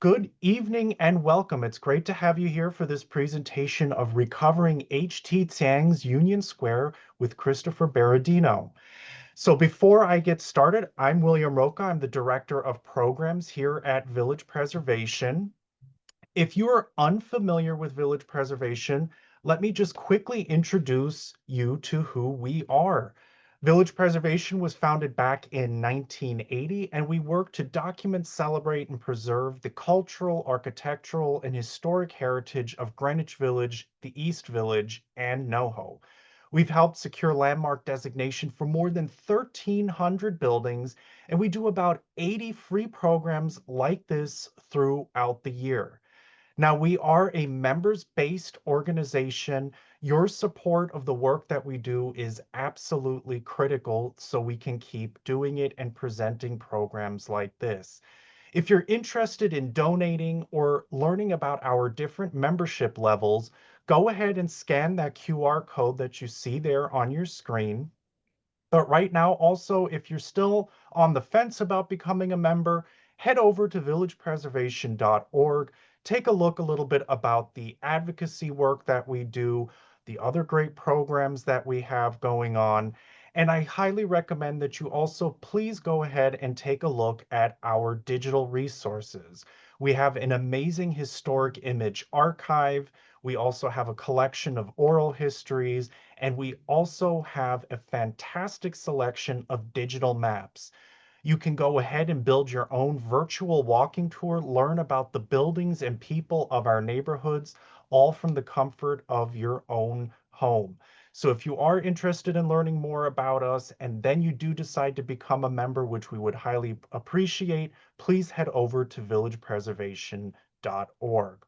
Good evening and welcome. It's great to have you here for this presentation of Recovering H.T. Tsiang's Union Square with Christopher Berardino. So before I get started, I'm William Roca. I'm the Director of Programs here at Village Preservation. If you are unfamiliar with Village Preservation, let me just quickly introduce you to who we are. Village Preservation was founded back in 1980, and we work to document, celebrate, and preserve the cultural, architectural, and historic heritage of Greenwich Village, the East Village, and NoHo. We've helped secure landmark designation for more than 1,300 buildings, and we do about 80 free programs like this throughout the year. Now, we are a members-based organization. Your support of the work that we do is absolutely critical so we can keep doing it and presenting programs like this. If you're interested in donating or learning about our different membership levels, go ahead and scan that QR code that you see there on your screen. But right now, also, if you're still on the fence about becoming a member, head over to villagepreservation.org. Take a look a little bit about the advocacy work that we do, the other great programs that we have going on. And I highly recommend that you also please go ahead and take a look at our digital resources. We have an amazing historic image archive. We also have a collection of oral histories, and we also have a fantastic selection of digital maps. You can go ahead and build your own virtual walking tour, learn about the buildings and people of our neighborhoods, all from the comfort of your own home. So if you are interested in learning more about us and then you do decide to become a member, which we would highly appreciate, please head over to villagepreservation.org.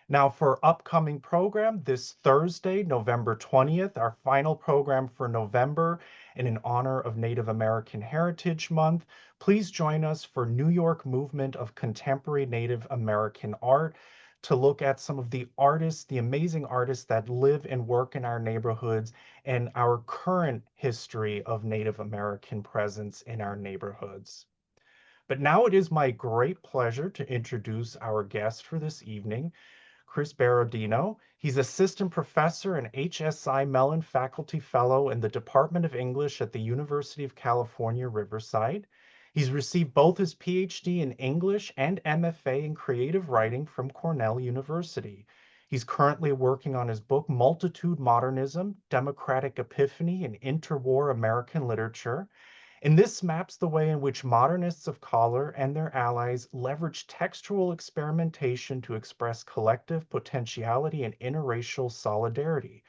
Now, for upcoming program this Thursday, November 20th, our final program for November, and in honor of Native American Heritage Month, please join us for New York Movement of Contemporary Native American Art to look at some of the artists, the amazing artists that live and work in our neighborhoods and our current history of Native American presence in our neighborhoods. But now it is my great pleasure to introduce our guest for this evening, Chris Berardino. He's assistant professor and HSI Mellon faculty fellow in the Department of English at the University of California, Riverside. He's received both his PhD in English and MFA in creative writing from Cornell University. He's currently working on his book, Multitude Modernism, Democratic Epiphany in Interwar American Literature. And this maps the way in which modernists of color and their allies leverage textual experimentation to express collective potentiality and interracial solidarity.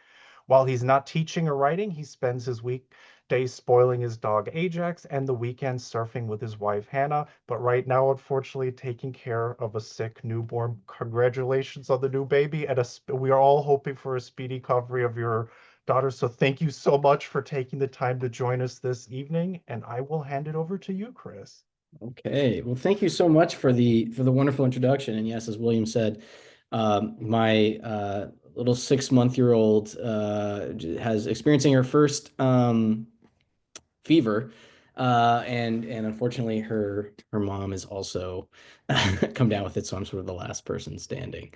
While he's not teaching or writing, he spends his weekdays spoiling his dog Ajax and the weekends surfing with his wife Hannah. But right now, unfortunately, taking care of a sick newborn. Congratulations on the new baby, and we are all hoping for a speedy recovery of your daughter. So thank you so much for taking the time to join us this evening, and I will hand it over to you, Chris. Okay, well, thank you so much for the wonderful introduction. And yes, as William said, my little 6-month-year-old has experiencing her first fever, and unfortunately, her mom is also come down with it. So I'm sort of the last person standing.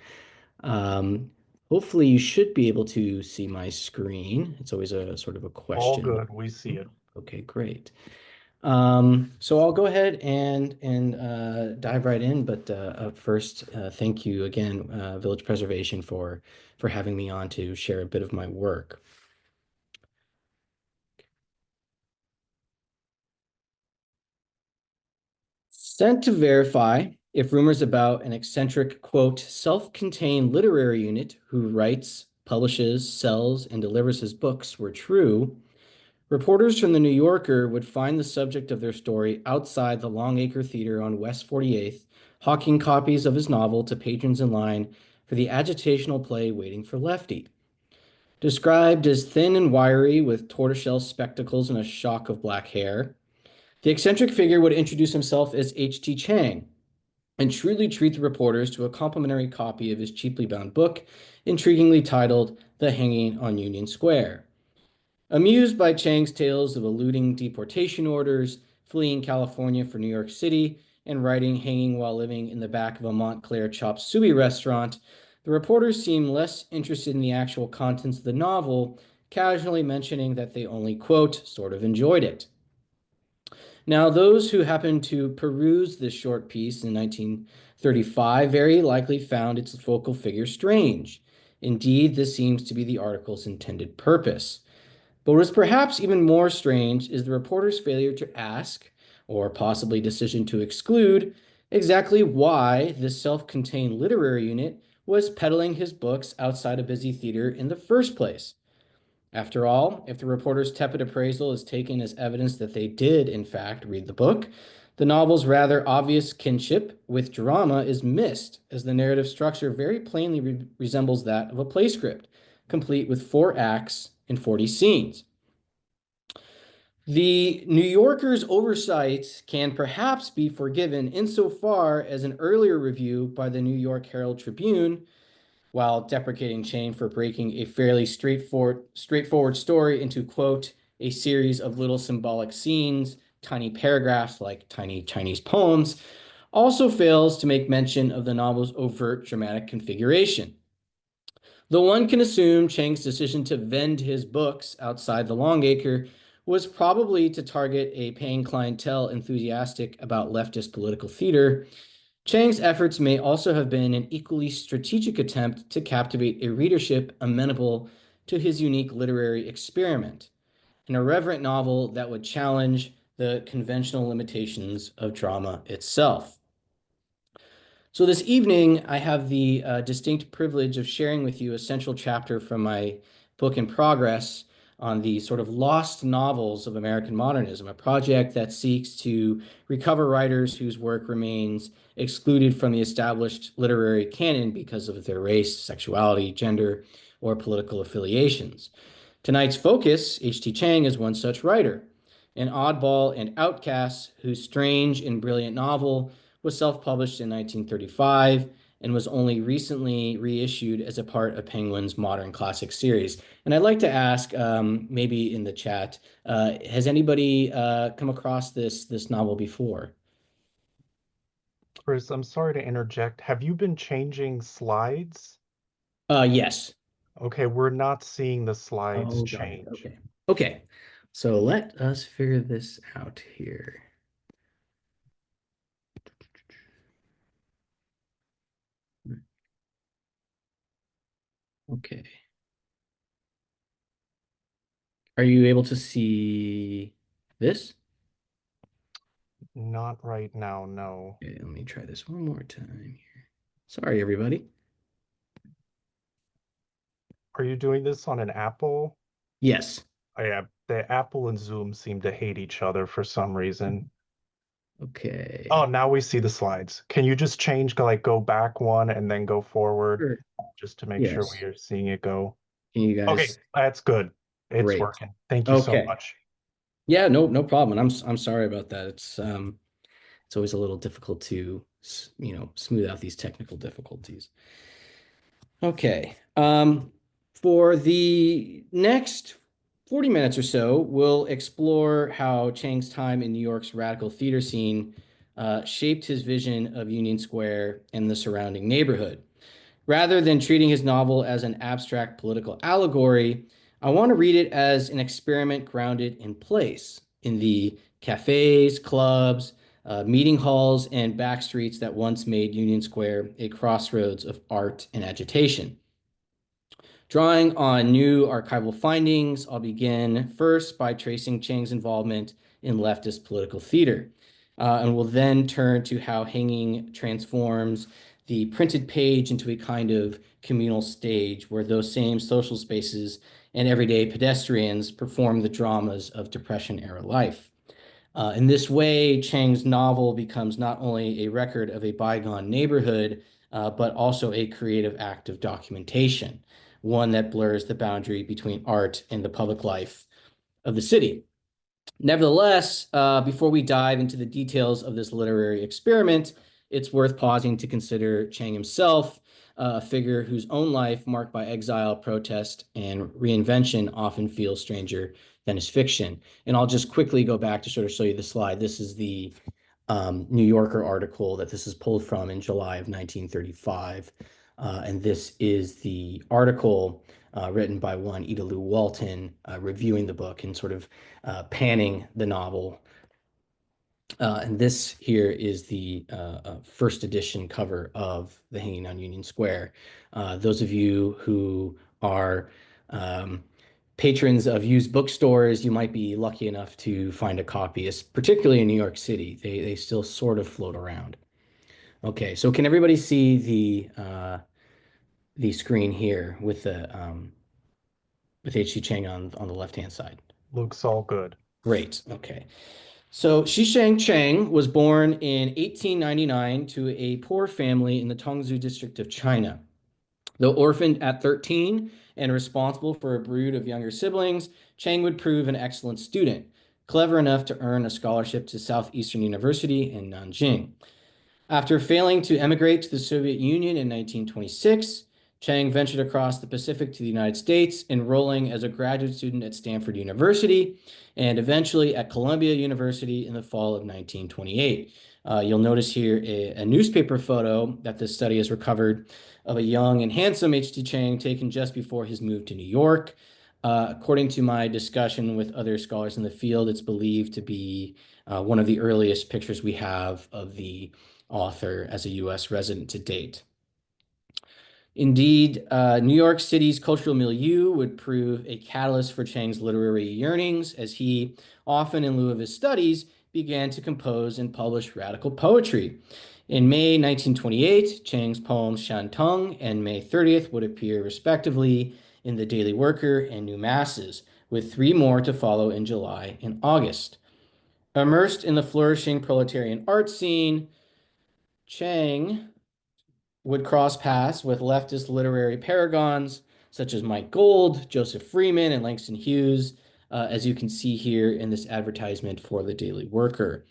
Um, Hopefully, you should be able to see my screen. It's always a sort of a All question. good. We see it. Okay, great. So I'll go ahead and dive right in. But first, thank you again, Village Preservation, for having me on to share a bit of my work. Sent to verify if rumors about an eccentric, quote, self-contained literary unit who writes, publishes, sells, and delivers his books were true, reporters from The New Yorker would find the subject of their story outside the Longacre Theater on West 48th, hawking copies of his novel to patrons in line for the agitational play Waiting for Lefty. Described as thin and wiry with tortoiseshell spectacles and a shock of black hair, the eccentric figure would introduce himself as H.T. Tsiang and shrewdly treat the reporters to a complimentary copy of his cheaply bound book, intriguingly titled The Hanging on Union Square. Amused by Tsiang's tales of eluding deportation orders, fleeing California for New York City, and writing hanging while living in the back of a Montclair chop suey restaurant, the reporters seem less interested in the actual contents of the novel, casually mentioning that they only, quote, sort of enjoyed it. Now, those who happened to peruse this short piece in 1935 very likely found its focal figure strange. Indeed, this seems to be the article's intended purpose. But what is perhaps even more strange is the reporter's failure to ask, or possibly decision to exclude, exactly why this self-contained literary unit was peddling his books outside a busy theater in the first place. After all, if the reporter's tepid appraisal is taken as evidence that they did, in fact, read the book, the novel's rather obvious kinship with drama is missed, as the narrative structure very plainly resembles that of a play script, complete with 4 acts and 40 scenes. The New Yorker's oversight can perhaps be forgiven insofar as an earlier review by the New York Herald Tribune, while deprecating Chang for breaking a fairly straightforward story into, quote, a series of little symbolic scenes, tiny paragraphs like tiny Chinese poems, also fails to make mention of the novel's overt dramatic configuration. Though one can assume Chang's decision to vend his books outside the Longacre was probably to target a paying clientele enthusiastic about leftist political theater, Chang's efforts may also have been an equally strategic attempt to captivate a readership amenable to his unique literary experiment, an irreverent novel that would challenge the conventional limitations of drama itself. So this evening, I have the distinct privilege of sharing with you a central chapter from my book in progress on the sort of lost novels of American modernism, a project that seeks to recover writers whose work remains excluded from the established literary canon because of their race, sexuality, gender, or political affiliations. Tonight's focus, H.T. Tsiang, is one such writer, an oddball and outcast whose strange and brilliant novel was self-published in 1935 and was only recently reissued as a part of Penguin's Modern Classics series. And I'd like to ask, maybe in the chat, has anybody come across this novel before? Chris, I'm sorry to interject. Have you been changing slides? Yes. Okay, we're not seeing the slides Oh, got it. change. Okay. Okay. So let us figure this out here. Okay. Are you able to see this? Not right now, no. Okay, let me try this one more time here. Sorry, everybody. Are you doing this on an Apple? Yes. Oh, yeah, the Apple and Zoom seem to hate each other for some reason. Oh, Okay. now we see the slides. Can you just change, like go back one and then go forward Sure. just to make sure we Yes. are seeing it go? Can you Okay, guys? that's good. It's Great. working. Thank you so Okay. much. Yeah, no problem. And I'm sorry about that. It's always a little difficult to smooth out these technical difficulties. Okay. For the next 40 minutes or so, we'll explore how Chang's time in New York's radical theater scene shaped his vision of Union Square and the surrounding neighborhood. Rather than treating his novel as an abstract political allegory, I want to read it as an experiment grounded in place, in the cafes, clubs, meeting halls, and back streets that once made Union Square a crossroads of art and agitation. Drawing on new archival findings, I'll begin first by tracing Chang's involvement in leftist political theater, and will then turn to how hanging transforms the printed page into a kind of communal stage where those same social spaces and everyday pedestrians perform the dramas of Depression-era life. In this way, Chang's novel becomes not only a record of a bygone neighborhood, but also a creative act of documentation, one that blurs the boundary between art and the public life of the city. Nevertheless, before we dive into the details of this literary experiment, it's worth pausing to consider Chang himself, a figure whose own life, marked by exile, protest, and reinvention, often feels stranger than his fiction. And I'll just quickly go back to sort of show you the slide. This is the New Yorker article that this is pulled from in July of 1935. And this is the article written by one Ida Lou Walton reviewing the book and sort of panning the novel. And this here is the first edition cover of The Hanging on Union Square. Those of you who are patrons of used bookstores, you might be lucky enough to find a copy, particularly in New York City. They still sort of float around. Okay, so can everybody see the screen here with H.T. Tsiang on the left-hand side? Looks all good. Great. Okay. So Shishang Tsiang was born in 1899 to a poor family in the Tongzhou district of China. Though orphaned at 13 and responsible for a brood of younger siblings, Tsiang would prove an excellent student, clever enough to earn a scholarship to Southeastern University in Nanjing. After failing to emigrate to the Soviet Union in 1926, Tsiang ventured across the Pacific to the United States, enrolling as a graduate student at Stanford University and eventually at Columbia University in the fall of 1928. You'll notice here a newspaper photo that this study has recovered of a young and handsome H.T. Tsiang taken just before his move to New York. According to my discussion with other scholars in the field, it's believed to be one of the earliest pictures we have of the author as a U.S. resident to date. Indeed, New York City's cultural milieu would prove a catalyst for Tsiang's literary yearnings, as he, often in lieu of his studies, began to compose and publish radical poetry. In May 1928, Tsiang's poems Shantung and May 30th would appear respectively in the Daily Worker and New Masses, with 3 more to follow in July and August. Immersed in the flourishing proletarian art scene, Tsiang would cross paths with leftist literary paragons such as Mike Gold, Joseph Freeman, and Langston Hughes, as you can see here in this advertisement for the Daily Worker.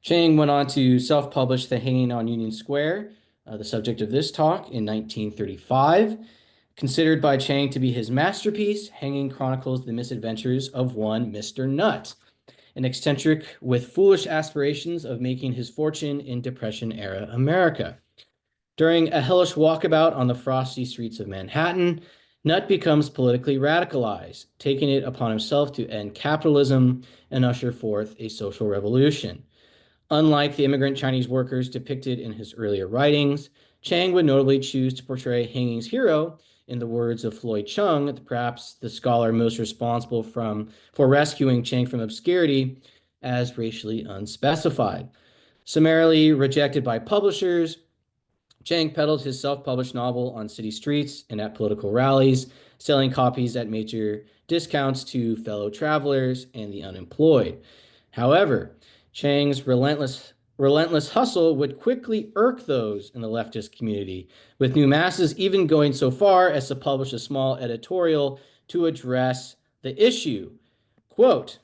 Tsiang went on to self-publish The Hanging on Union Square, the subject of this talk, in 1935. Considered by Tsiang to be his masterpiece, Hanging chronicles the misadventures of one Mr. Nutt, an eccentric with foolish aspirations of making his fortune in Depression-era America. During a hellish walkabout on the frosty streets of Manhattan, Nutt becomes politically radicalized, taking it upon himself to end capitalism and usher forth a social revolution. Unlike the immigrant Chinese workers depicted in his earlier writings, Tsiang would notably choose to portray Hanging's hero, in the words of Floyd Chung, perhaps the scholar most responsible for rescuing Tsiang from obscurity, as racially unspecified. Summarily rejected by publishers, Tsiang peddled his self-published novel on city streets and at political rallies, selling copies at major discounts to fellow travelers and the unemployed. However, Tsiang's relentless hustle would quickly irk those in the leftist community, with New Masses even going so far as to publish a small editorial to address the issue. Quote,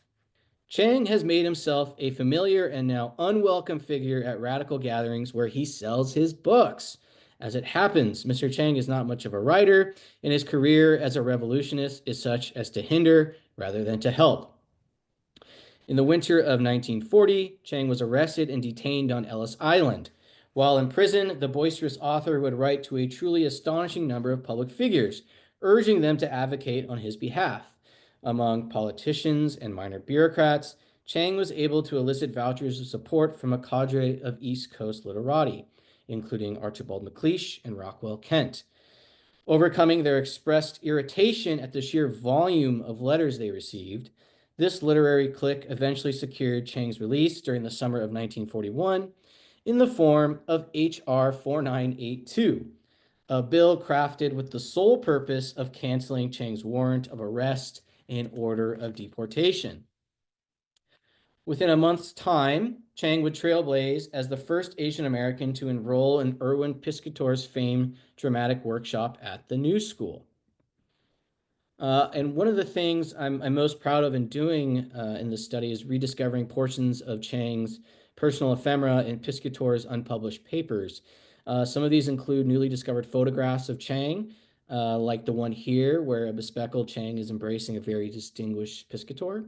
Tsiang has made himself a familiar and now unwelcome figure at radical gatherings where he sells his books. As it happens, Mr. Tsiang is not much of a writer, and his career as a revolutionist is such as to hinder rather than to help. In the winter of 1940, Tsiang was arrested and detained on Ellis Island. While in prison, the boisterous author would write to a truly astonishing number of public figures, urging them to advocate on his behalf. Among politicians and minor bureaucrats, Tsiang was able to elicit vouchers of support from a cadre of East Coast literati, including Archibald MacLeish and Rockwell Kent. Overcoming their expressed irritation at the sheer volume of letters they received, this literary clique eventually secured Tsiang's release during the summer of 1941 in the form of H.R. 4982, a bill crafted with the sole purpose of canceling Tsiang's warrant of arrest and order of deportation. Within a month's time, Tsiang would trailblaze as the first Asian American to enroll in Erwin Piscator's famed dramatic workshop at the New School. And one of the things I'm most proud of in doing in this study is rediscovering portions of Tsiang's personal ephemera in Piscator's unpublished papers. Some of these include newly discovered photographs of Tsiang, like the one here, where a bespectacled Tsiang is embracing a very distinguished Piscator.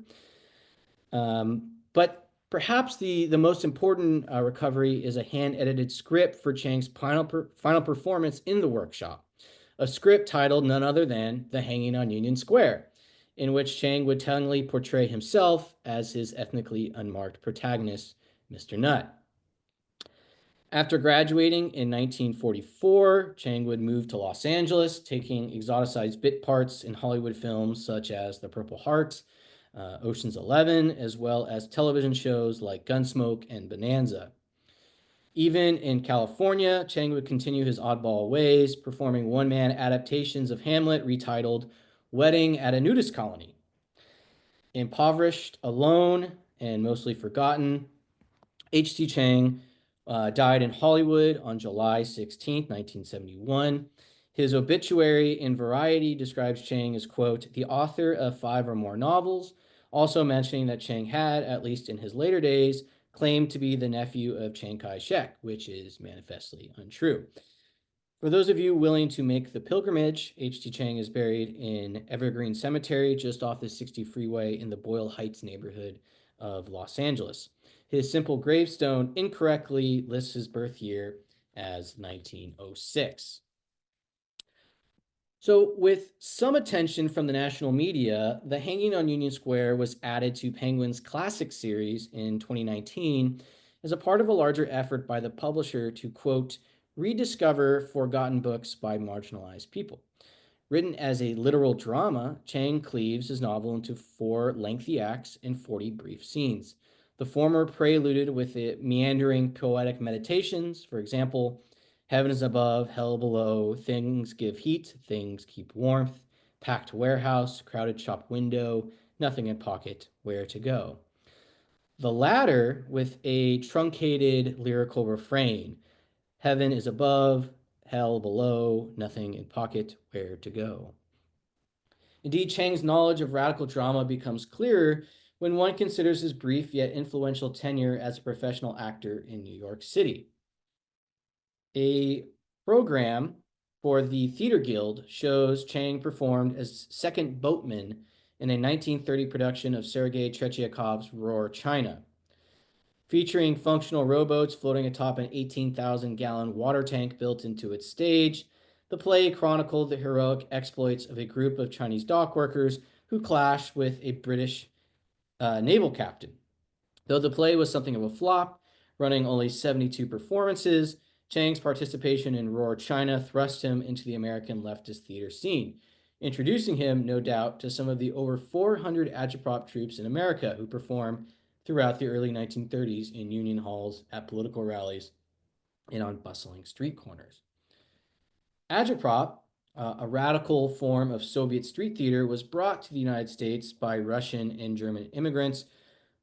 But Perhaps the most important recovery is a hand-edited script for Chiang's final performance in the workshop, a script titled none other than The Hanging on Union Square, in which Chiang would tellingly portray himself as his ethnically unmarked protagonist, Mr. Nutt. After graduating in 1944, Chiang would move to Los Angeles, taking exoticized bit parts in Hollywood films such as The Purple Heart, Ocean's 11, as well as television shows like Gunsmoke and Bonanza. Even in California, Chiang would continue his oddball ways, performing one-man adaptations of Hamlet retitled Wedding at a Nudist Colony. Impoverished, alone, and mostly forgotten, H.T. Chiang died in Hollywood on July 16, 1971. His obituary in Variety describes Chiang as, quote, the author of 5 or more novels, also mentioning that Chiang had, at least in his later days, claimed to be the nephew of Chiang Kai-shek, which is manifestly untrue. For those of you willing to make the pilgrimage, H.T. Chiang is buried in Evergreen Cemetery, just off the 60 freeway in the Boyle Heights neighborhood of Los Angeles. His simple gravestone incorrectly lists his birth year as 1906. So, with some attention from the national media, The Hanging on Union Square was added to Penguin's classic series in 2019 as a part of a larger effort by the publisher to, quote, rediscover forgotten books by marginalized people. Written as a literal drama, Chiang cleaves his novel into 4 lengthy acts and 40 brief scenes. The former preluded with the meandering poetic meditations, for example, heaven is above, hell below, things give heat, things keep warmth, packed warehouse, crowded shop window, nothing in pocket, where to go. The latter with a truncated lyrical refrain, heaven is above, hell below, nothing in pocket, where to go. Indeed, Chiang's knowledge of radical drama becomes clearer when one considers his brief yet influential tenure as a professional actor in New York City. A program for the Theater Guild shows Chiang performed as second boatman in a 1930 production of Sergei Tretiakov's Roar, China. Featuring functional rowboats floating atop an 18,000-gallon water tank built into its stage, the play chronicled the heroic exploits of a group of Chinese dock workers who clashed with a British naval captain. Though the play was something of a flop, running only 72 performances, Chiang's participation in Roar China thrust him into the American leftist theater scene, introducing him, no doubt, to some of the over 400 agitprop troops in America who perform throughout the early 1930s in union halls, at political rallies, and on bustling street corners. Agitprop, a radical form of Soviet street theater, was brought to the United States by Russian and German immigrants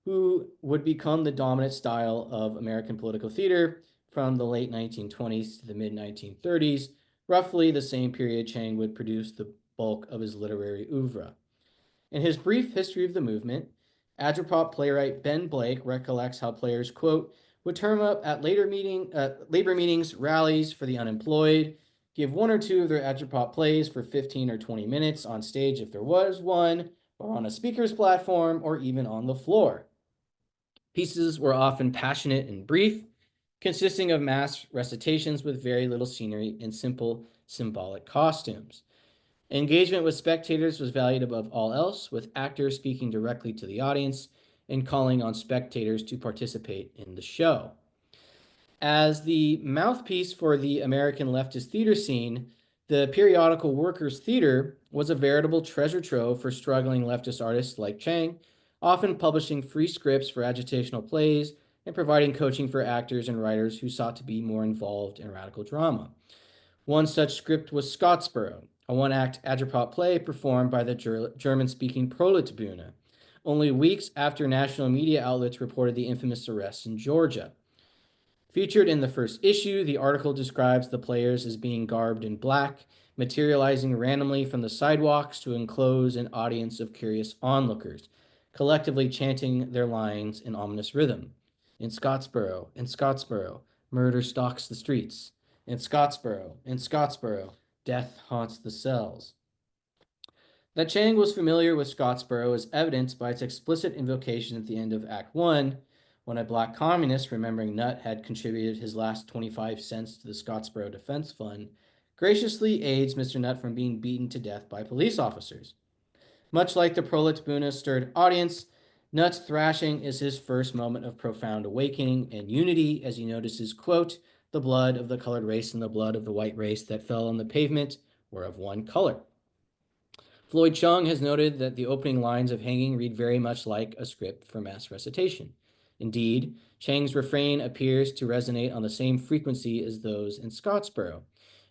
who would become the dominant style of American political theater from the late 1920s to the mid-1930s, roughly the same period Chiang would produce the bulk of his literary oeuvre. In his brief history of the movement, agitprop playwright Ben Blake recollects how players, quote, would turn up at labor meetings, rallies for the unemployed, give 1 or 2 of their agitprop plays for 15 or 20 minutes on stage if there was one, or on a speaker's platform, or even on the floor. Pieces were often passionate and brief, consisting of mass recitations with very little scenery and simple symbolic costumes. Engagement with spectators was valued above all else, with actors speaking directly to the audience and calling on spectators to participate in the show. As the mouthpiece for the American leftist theater scene, the periodical Workers' Theater was a veritable treasure trove for struggling leftist artists like Chiang, often publishing free scripts for agitational plays and providing coaching for actors and writers who sought to be more involved in radical drama. One such script was Scottsboro, a one-act agitprop play performed by the German-speaking Proletbühne, only weeks after national media outlets reported the infamous arrests in Georgia. Featured in the first issue, the article describes the players as being garbed in black, materializing randomly from the sidewalks to enclose an audience of curious onlookers, collectively chanting their lines in ominous rhythm. In Scottsboro, murder stalks the streets. In Scottsboro, death haunts the cells. That Chiang was familiar with Scottsboro is evidenced by its explicit invocation at the end of Act 1, when a black communist, remembering Nutt had contributed his last 25 cents to the Scottsboro Defense Fund, graciously aids Mr. Nutt from being beaten to death by police officers. Much like the Proletsbuna stirred audience, Nutt's thrashing is his first moment of profound awakening and unity as he notices, quote, the blood of the colored race and the blood of the white race that fell on the pavement were of one color. Floyd Chung has noted that the opening lines of Hanging read very much like a script for mass recitation. Indeed, Chang's refrain appears to resonate on the same frequency as those in Scottsboro,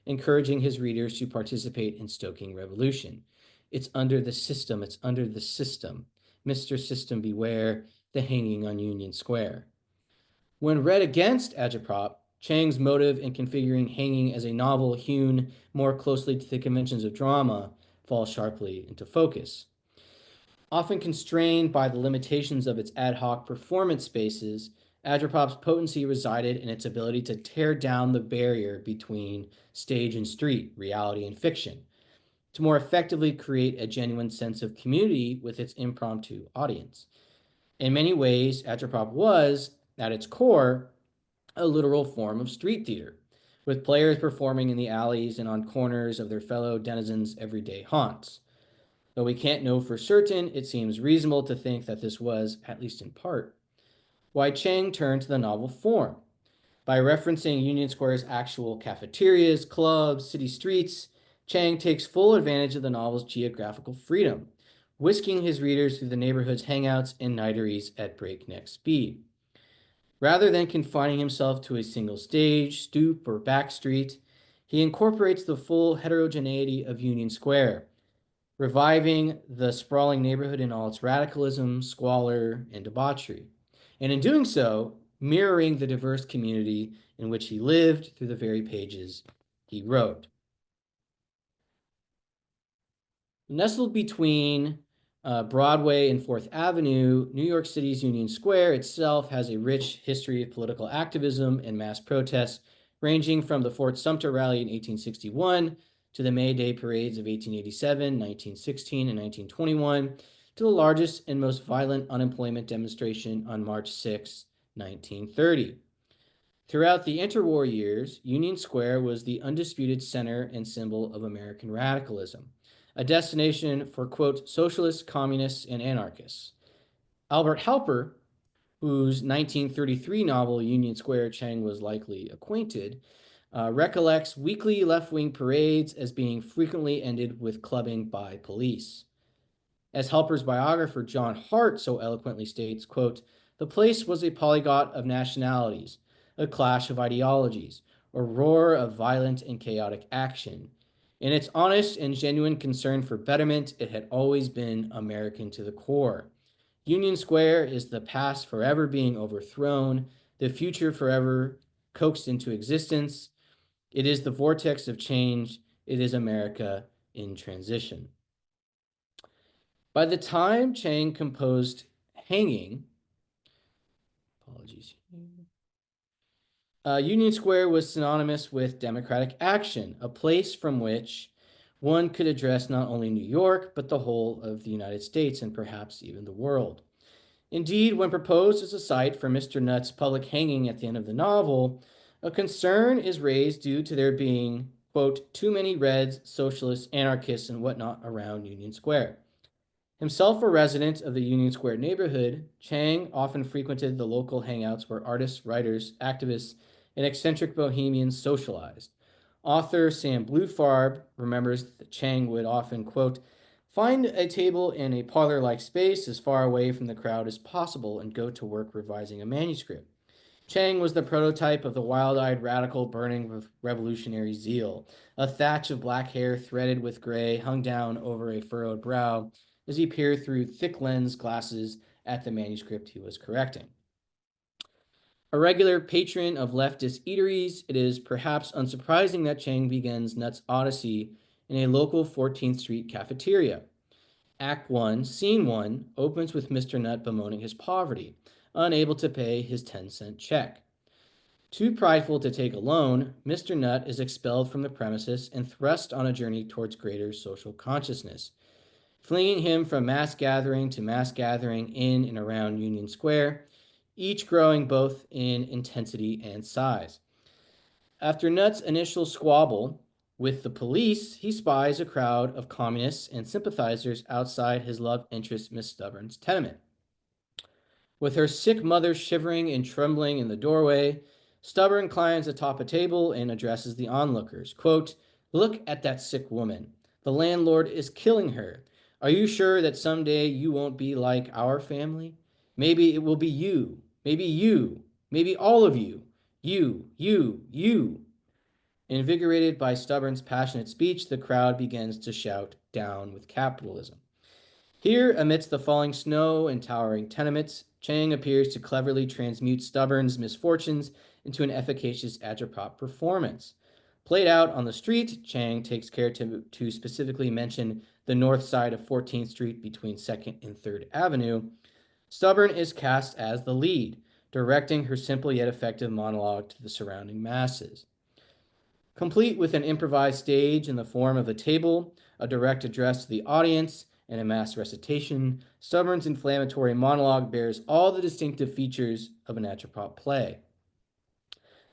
encouraging his readers to participate in stoking revolution. It's under the system, it's under the system. Mr. System beware, the hanging on Union Square. When read against agitprop, Chang's motive in configuring Hanging as a novel hewn more closely to the conventions of drama falls sharply into focus. Often constrained by the limitations of its ad hoc performance spaces, agitprop's potency resided in its ability to tear down the barrier between stage and street, reality and fiction, to more effectively create a genuine sense of community with its impromptu audience. In many ways, agitprop was, at its core, a literal form of street theater, with players performing in the alleys and on corners of their fellow denizens' everyday haunts. Though we can't know for certain, it seems reasonable to think that this was, at least in part, why Chang turned to the novel form. By referencing Union Square's actual cafeterias, clubs, city streets, Chang takes full advantage of the novel's geographical freedom, whisking his readers through the neighborhood's hangouts and nighteries at breakneck speed. Rather than confining himself to a single stage, stoop, or back street, he incorporates the full heterogeneity of Union Square, reviving the sprawling neighborhood in all its radicalism, squalor, and debauchery, and in doing so, mirroring the diverse community in which he lived through the very pages he wrote. Nestled between Broadway and 4th Avenue, New York City's Union Square itself has a rich history of political activism and mass protests, ranging from the Fort Sumter rally in 1861 to the May Day parades of 1887, 1916, and 1921, to the largest and most violent unemployment demonstration on March 6, 1930. Throughout the interwar years, Union Square was the undisputed center and symbol of American radicalism, a destination for, quote, socialists, communists, and anarchists. Albert Halper, whose 1933 novel Union Square Chang was likely acquainted, recollects weekly left-wing parades as being frequently ended with clubbing by police. As Halper's biographer John Hart so eloquently states, quote, the place was a polyglot of nationalities, a clash of ideologies, a roar of violent and chaotic action. In its honest and genuine concern for betterment, it had always been American to the core. Union Square is the past forever being overthrown, the future forever coaxed into existence. It is the vortex of change. It is America in transition. By the time Chang composed Hanging, Union Square was synonymous with democratic action, a place from which one could address not only New York, but the whole of the United States and perhaps even the world. Indeed, when proposed as a site for Mr. Nutt's public hanging at the end of the novel, a concern is raised due to there being, quote, too many Reds, Socialists, Anarchists, and whatnot around Union Square. Himself a resident of the Union Square neighborhood, Chang often frequented the local hangouts where artists, writers, activists, and eccentric bohemians socialized. Author Sam Blufarb remembers that Chang would often, quote, find a table in a parlor-like space as far away from the crowd as possible and go to work revising a manuscript. Chang was the prototype of the wild-eyed radical burning with revolutionary zeal. A thatch of black hair threaded with gray hung down over a furrowed brow as he peered through thick lens glasses at the manuscript he was correcting. A regular patron of leftist eateries, it is perhaps unsurprising that Chang begins Nutt's Odyssey in a local 14th Street cafeteria. Act 1, Scene 1 opens with Mr. Nutt bemoaning his poverty, unable to pay his 10-cent check. Too prideful to take a loan, Mr. Nutt is expelled from the premises and thrust on a journey towards greater social consciousness. Flinging him from mass gathering to mass gathering in and around Union Square, each growing both in intensity and size. After Nutt's initial squabble with the police, he spies a crowd of communists and sympathizers outside his love interest Miss Stubborn's tenement. With her sick mother shivering and trembling in the doorway, Stubborn climbs atop a table and addresses the onlookers. Quote, "Look at that sick woman. The landlord is killing her. Are you sure that someday you won't be like our family? Maybe it will be you. Maybe you. Maybe all of you. You. Invigorated by Stubborn's passionate speech, the crowd begins to shout, "Down with capitalism." Here, amidst the falling snow and towering tenements, Tsiang appears to cleverly transmute Stubborn's misfortunes into an efficacious agitprop performance. Played out on the street, Tsiang takes care to specifically mention the north side of 14th Street between 2nd and 3rd Avenue. Stubborn is cast as the lead, directing her simple yet effective monologue to the surrounding masses. Complete with an improvised stage in the form of a table, a direct address to the audience, and a mass recitation, Stubborn's inflammatory monologue bears all the distinctive features of an agitprop play.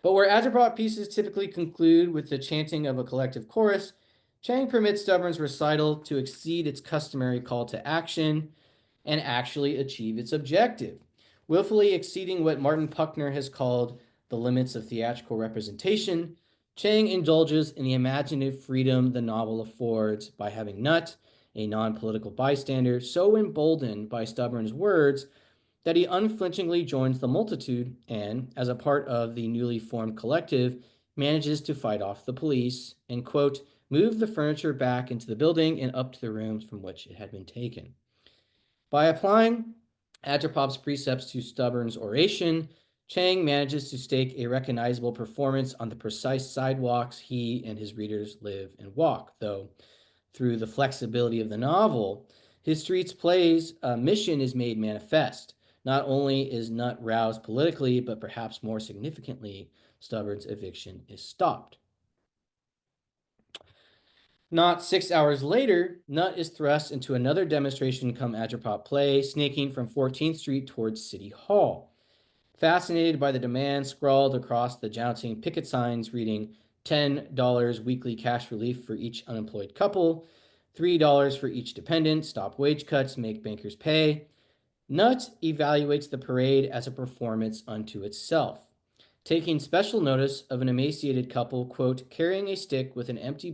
But where agitprop pieces typically conclude with the chanting of a collective chorus, Tsiang permits Stubborn's recital to exceed its customary call to action and actually achieve its objective, willfully exceeding what Martin Puckner has called the limits of theatrical representation. Tsiang indulges in the imaginative freedom the novel affords by having Nutt, a non-political bystander, so emboldened by Stubborn's words that he unflinchingly joins the multitude and, as a part of the newly formed collective, manages to fight off the police and, quote, move the furniture back into the building and up to the rooms from which it had been taken. By applying agitprop's precepts to Stubborn's oration, Tsiang manages to stake a recognizable performance on the precise sidewalks he and his readers live and walk, though through the flexibility of the novel, his streets play's mission is made manifest. Not only is Nutt roused politically, but perhaps more significantly, Stubborn's eviction is stopped. Not 6 hours later, Nutt is thrust into another demonstration come agitprop play, snaking from 14th Street towards City Hall. Fascinated by the demand scrawled across the jouncing picket signs reading $10 weekly cash relief for each unemployed couple, $3 for each dependent, stop wage cuts, make bankers pay, Nutt evaluates the parade as a performance unto itself, taking special notice of an emaciated couple, quote, carrying a stick with an empty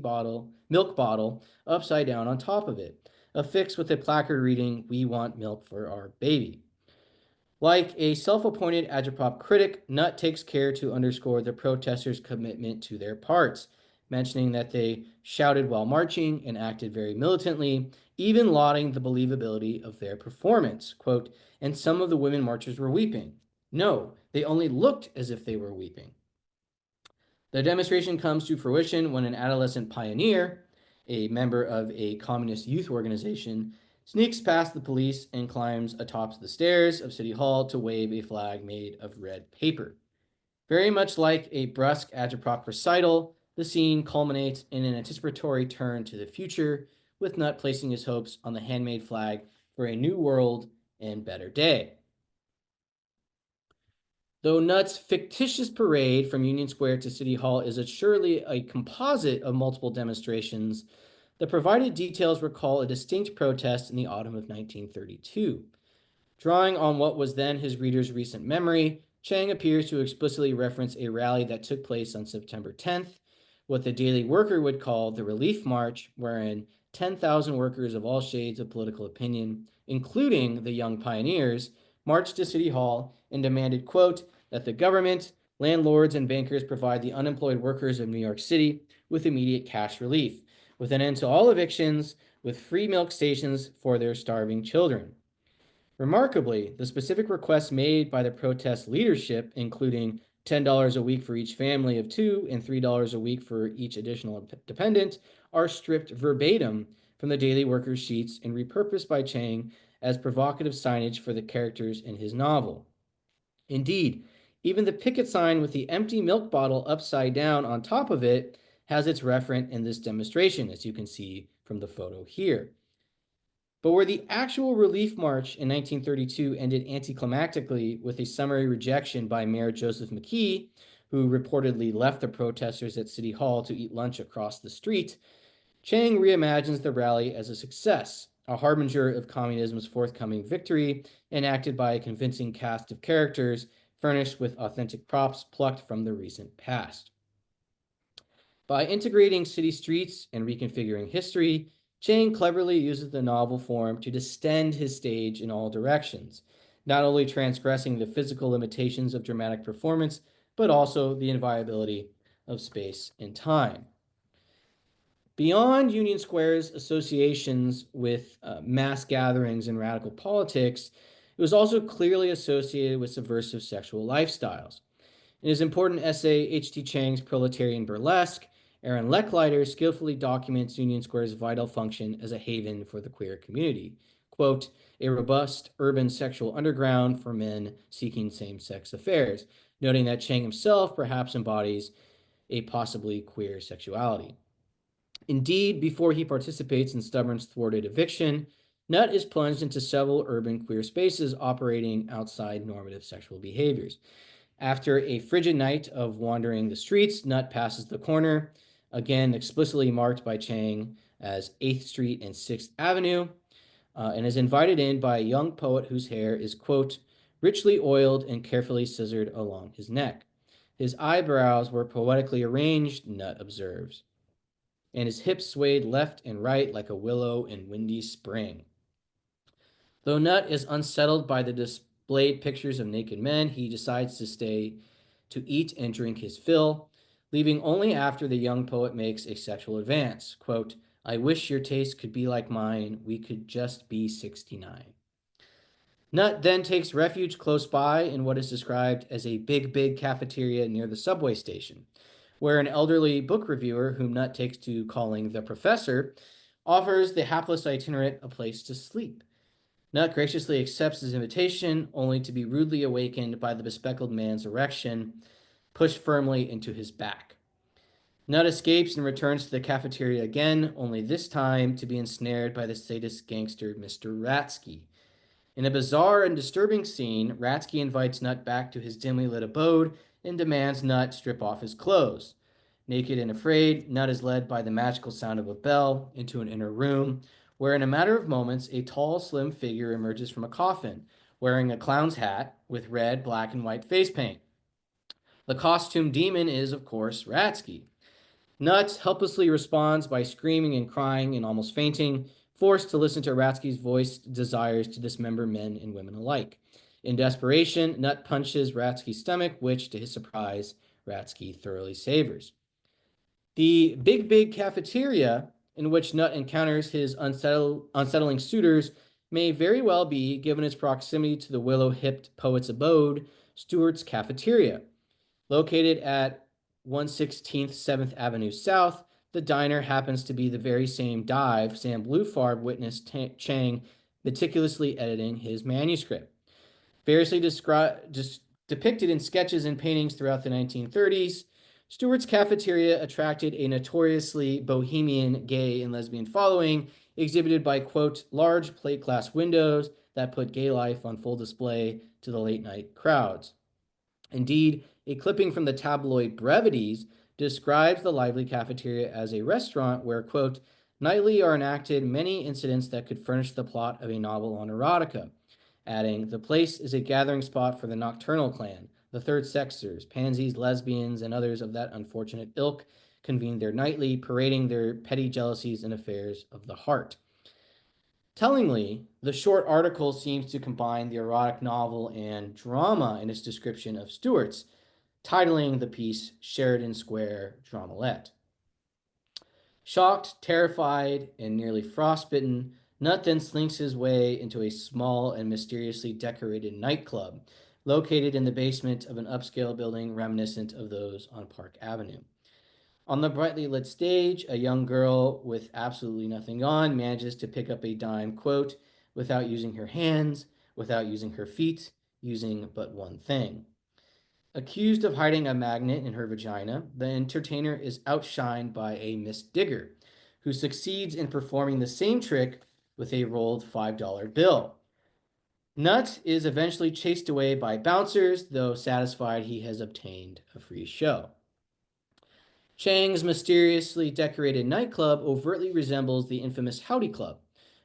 milk bottle upside down on top of it, affixed with a placard reading, "We want milk for our baby." Like a self-appointed agitprop critic, Nutt takes care to underscore the protesters' commitment to their parts, mentioning that they shouted while marching and acted very militantly, even lauding the believability of their performance. Quote, and some of the women marchers were weeping. No, they only looked as if they were weeping. The demonstration comes to fruition when an adolescent pioneer, a member of a communist youth organization, sneaks past the police and climbs atop the stairs of City Hall to wave a flag made of red paper. Very much like a brusque agitprop recital, the scene culminates in an anticipatory turn to the future, with Nutt placing his hopes on the handmade flag for a new world and better day. Though Nutt's fictitious parade from Union Square to City Hall is surely a composite of multiple demonstrations, the provided details recall a distinct protest in the autumn of 1932. Drawing on what was then his reader's recent memory, Tsiang appears to explicitly reference a rally that took place on September 10th, what the Daily Worker would call the Relief March, wherein 10,000 workers of all shades of political opinion, including the young pioneers, marched to City Hall and demanded, quote, that the government, landlords, and bankers provide the unemployed workers of New York City with immediate cash relief, with an end to all evictions, with free milk stations for their starving children. Remarkably, the specific requests made by the protest leadership, including $10 a week for each family of two and $3 a week for each additional dependent, are stripped verbatim from the Daily Worker's sheets and repurposed by Tsiang as provocative signage for the characters in his novel. Indeed, even the picket sign with the empty milk bottle upside down on top of it has its referent in this demonstration, as you can see from the photo here. But where the actual relief march in 1932 ended anticlimactically with a summary rejection by Mayor Joseph McKee, who reportedly left the protesters at City Hall to eat lunch across the street, Tsiang reimagines the rally as a success, a harbinger of communism's forthcoming victory, enacted by a convincing cast of characters furnished with authentic props plucked from the recent past. By integrating city streets and reconfiguring history, Tsiang cleverly uses the novel form to distend his stage in all directions, not only transgressing the physical limitations of dramatic performance, but also the inviolability of space and time. Beyond Union Square's associations with mass gatherings and radical politics, it was also clearly associated with subversive sexual lifestyles. In his important essay, H.T. Tsiang's Proletarian Burlesque, Aaron Lechleiter skillfully documents Union Square's vital function as a haven for the queer community. Quote, a robust urban sexual underground for men seeking same-sex affairs, noting that Tsiang himself perhaps embodies a possibly queer sexuality. Indeed, before he participates in Stubborn's thwarted eviction, Nutt is plunged into several urban queer spaces operating outside normative sexual behaviors. After a frigid night of wandering the streets, Nutt passes the corner, again explicitly marked by Tsiang as 8th Street and 6th Avenue, and is invited in by a young poet whose hair is, quote, richly oiled and carefully scissored along his neck. His eyebrows were poetically arranged, Nutt observes, and his hips swayed left and right like a willow in windy spring. Though Nutt is unsettled by the displayed pictures of naked men, he decides to stay to eat and drink his fill, leaving only after the young poet makes a sexual advance. Quote, I wish your taste could be like mine. We could just be 69. Nutt then takes refuge close by in what is described as a big cafeteria near the subway station, where an elderly book reviewer, whom Nutt takes to calling the professor, offers the hapless itinerant a place to sleep. Nutt graciously accepts his invitation, only to be rudely awakened by the bespectacled man's erection, pushed firmly into his back. Nutt escapes and returns to the cafeteria again, only this time to be ensnared by the sadist gangster Mr. Ratsky. In a bizarre and disturbing scene, Ratsky invites Nutt back to his dimly lit abode and demands Nutt strip off his clothes. Naked and afraid, Nutt is led by the magical sound of a bell into an inner room, where in a matter of moments, a tall, slim figure emerges from a coffin, wearing a clown's hat with red, black, and white face paint. The costume demon is, of course, Ratsky. Nutt helplessly responds by screaming and crying and almost fainting, forced to listen to Ratsky's voiced desires to dismember men and women alike. In desperation, Nutt punches Ratsky's stomach, which, to his surprise, Ratsky thoroughly savors. The big cafeteria in which Nutt encounters his unsettling suitors may very well be, given its proximity to the willow-hipped poet's abode, Stewart's Cafeteria. Located at 116th 7th Avenue South, the diner happens to be the very same dive Sam Blufarb witnessed Tsiang meticulously editing his manuscript. Variously depicted in sketches and paintings throughout the 1930s, Stewart's Cafeteria attracted a notoriously bohemian gay and lesbian following, exhibited by, quote, large plate glass windows that put gay life on full display to the late night crowds. Indeed, a clipping from the tabloid Brevities describes the lively cafeteria as a restaurant where, quote, nightly are enacted many incidents that could furnish the plot of a novel on erotica, adding, the place is a gathering spot for the nocturnal clan, the third sexers, pansies, lesbians, and others of that unfortunate ilk convene there nightly, parading their petty jealousies and affairs of the heart. Tellingly, the short article seems to combine the erotic novel and drama in its description of Stewart's, titling the piece Sheridan Square Dramalette. Shocked, terrified, and nearly frostbitten, Nutt then slinks his way into a small and mysteriously decorated nightclub located in the basement of an upscale building reminiscent of those on Park Avenue. On the brightly lit stage, a young girl with absolutely nothing on manages to pick up a dime, quote, without using her hands, without using her feet, using but one thing. Accused of hiding a magnet in her vagina, the entertainer is outshined by a Miss Digger, who succeeds in performing the same trick with a rolled $5 bill. Nut is eventually chased away by bouncers, though satisfied he has obtained a free show. Chang's mysteriously decorated nightclub overtly resembles the infamous Howdy Club,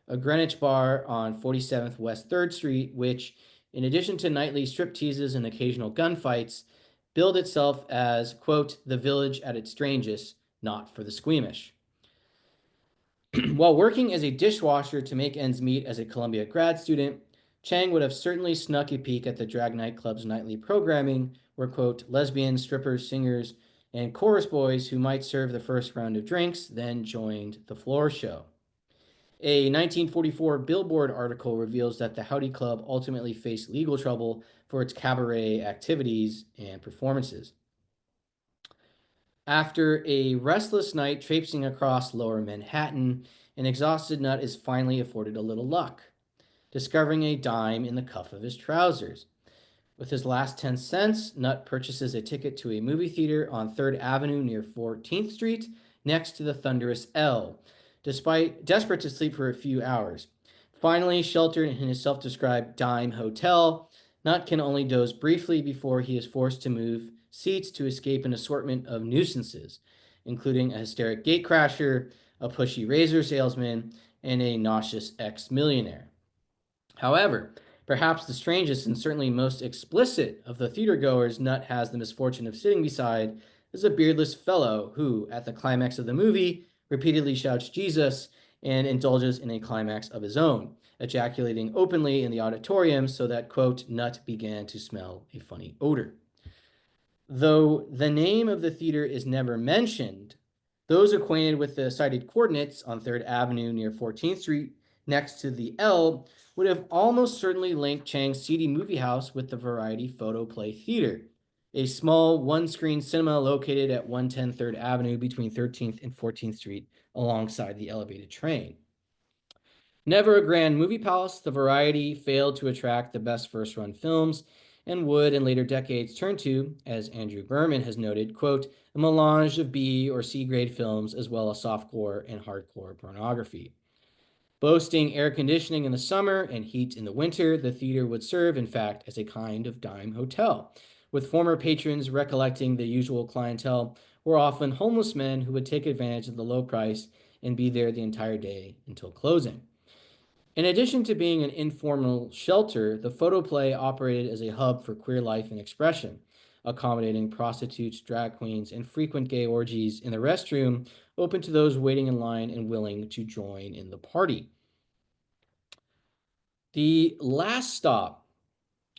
a Greenwich bar on 47th West 3rd Street, which, in addition to nightly stripteases and occasional gunfights, billed itself as, quote, the village at its strangest, not for the squeamish. While working as a dishwasher to make ends meet as a Columbia grad student, Chang would have certainly snuck a peek at the drag nightclub's nightly programming, where, quote, lesbians, strippers, singers, and chorus boys who might serve the first round of drinks then joined the floor show. A 1944 Billboard article reveals that the Howdy Club ultimately faced legal trouble for its cabaret activities and performances. After a restless night traipsing across lower Manhattan, an exhausted Nut is finally afforded a little luck, discovering a dime in the cuff of his trousers. With his last 10 cents, Nut purchases a ticket to a movie theater on 3rd Avenue near 14th Street, next to the thunderous L, despite desperate to sleep for a few hours. Finally, sheltered in his self-described dime hotel, Nut can only doze briefly before he is forced to move seats to escape an assortment of nuisances, including a hysteric gatecrasher, a pushy razor salesman, and a nauseous ex-millionaire. However, perhaps the strangest and certainly most explicit of the theatergoers Nut has the misfortune of sitting beside is a beardless fellow who, at the climax of the movie, repeatedly shouts Jesus and indulges in a climax of his own, ejaculating openly in the auditorium so that, quote, Nut began to smell a funny odor. Though the name of the theater is never mentioned, those acquainted with the cited coordinates on 3rd Avenue near 14th Street next to the L would have almost certainly linked Chang's seedy movie house with the Variety Photoplay Theater, a small one-screen cinema located at 110 3rd Avenue between 13th and 14th Street alongside the elevated train. Never a grand movie palace, the Variety failed to attract the best first-run films and would, in later decades, turn to, as Andrew Berman has noted, quote, a melange of B or C grade films as well as softcore and hardcore pornography. Boasting air conditioning in the summer and heat in the winter, the theater would serve, in fact, as a kind of dime hotel, with former patrons recollecting the usual clientele were often homeless men who would take advantage of the low price and be there the entire day until closing. In addition to being an informal shelter, the photoplay operated as a hub for queer life and expression, accommodating prostitutes, drag queens, and frequent gay orgies in the restroom, open to those waiting in line and willing to join in the party. The last stop